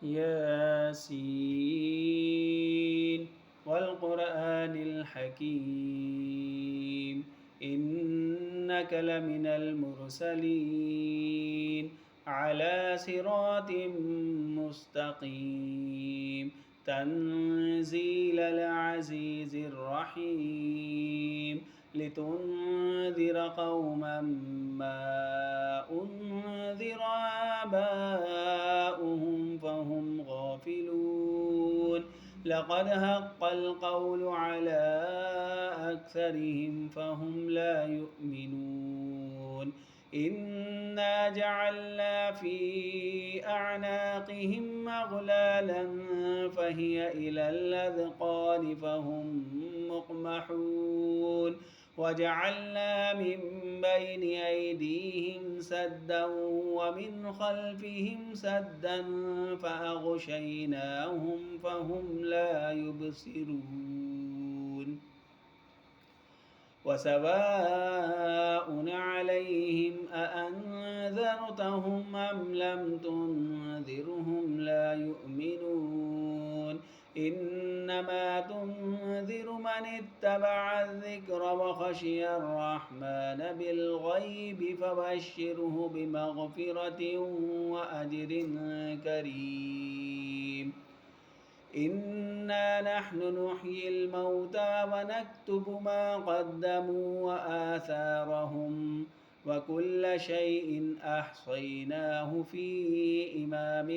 ياسين والقرآن الحكيم إنك لمن المرسلين على صراط مستقيم تنزيل العزيز الرحيم لتنذر قوما ما أنذر آباؤهم فهم غافلون لقد حق القول على أكثرهم فهم لا يؤمنون إنا جعلنا في أعناقهم أغلالا فهي إلى الأذقان فهم مقمحون وجعلنا من بين أيديهم سدا ومن خلفهم سدا فأغشيناهم فهم لا يبصرون وسواء عليهم أأنذرتهم أم لم تنذرهم لا يؤمنون إنما تنذر من اتبع الذكر وخشي الرحمن بالغيب فبشره بمغفرة وأجر كريم إنا نحن نحيي الموتى ونكتب ما قدموا وآثارهم وكل شيء أحصيناه في إمام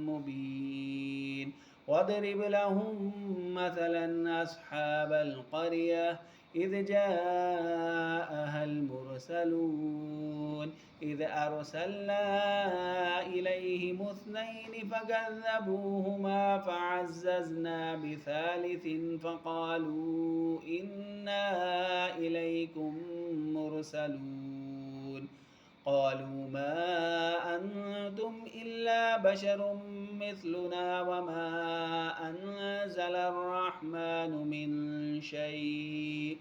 مبين واضرب لهم مثلا أصحاب القرية إذ جاءها المرسلون إذ أرسلنا إليهم اثنين فكذبوهما فعززنا بثالث فقالوا إنا إليكم مرسلون قالوا ما أنتم إلا بشر مثلنا وما أنزل الرحمن من شيء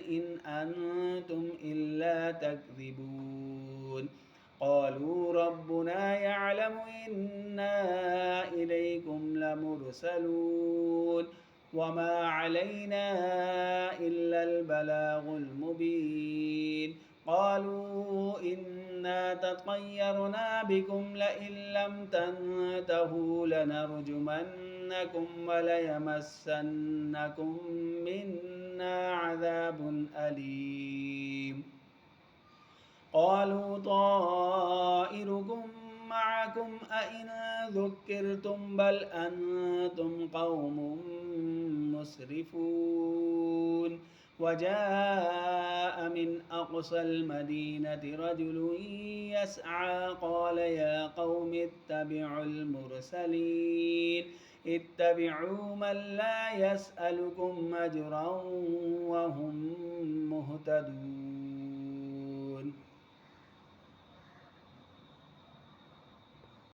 إن أنتم إلا تكذبون قالوا ربنا يعلم إنا إليكم لمرسلون وما علينا إلا البلاغ المبين قالوا إنا تطيرنا بكم لئن لم تنتهوا لنرجمنكم وليمسنكم منا عذاب أليم قالوا طائركم معكم أئن ذكرتم بل أنتم قوم مسرفون وجاء من أقصى المدينة رجل يسعى قال يا قوم اتبعوا المرسلين اتبعوا من لا يسألكم أجرا وهم مهتدون